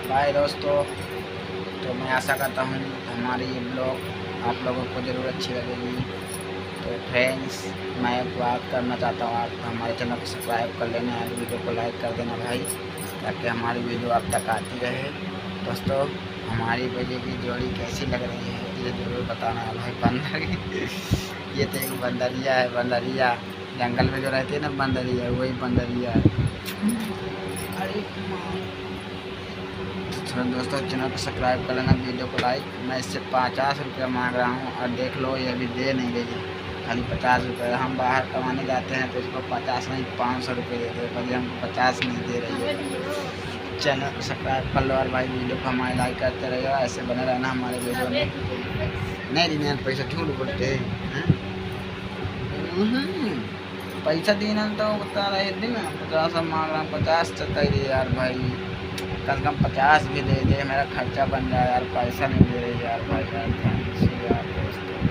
Bye दोस्तों। तो मैं आशा करता हूँ हमारी ये ब्लॉग आप लोगों को ज़रूर अच्छी लगेगी। तो फ्रेंड्स, मैं एक बात करना चाहता हूँ, आप हमारे चैनल को सब्सक्राइब कर लेना और वीडियो को लाइक कर देना भाई, ताकि हमारी वीडियो आप तक आती रहे। दोस्तों, हमारी बजे की जोड़ी कैसी लग रही है ये ज़रूर बताना है भाई। बंदर ये तो एक बंदरिया है, बंदरिया जंगल में जो रहती है ना बंदरिया, वही बंदरिया है। अरे तो दोस्तों, चैनल को सब्सक्राइब कर लेना, वीडियो को लाइक। मैं इससे 50 रुपये मांग रहा हूँ और देख लो ये अभी दे नहीं रही, खाली 50 रुपये। हम बाहर कमाने जाते हैं तो इसको 50 नहीं 500 रुपये देते हैं, पर हमको 50 नहीं दे रही है। चैनल को सब्सक्राइब कर लो और भाई वीडियो को हमारे लाइक करते रहिए, ऐसे बने रहना हमारे वीडियो में। नहीं देना पैसा, झूठ बोलते हैं। पैसा देना तो बता रहे थे ना, 50 मांग रहा हूँ, 50 चाहिए यार भाई, कम से कम 50 भी दे दे, मेरा खर्चा बन जाए यार। पैसा नहीं दे रही यार भाई यार।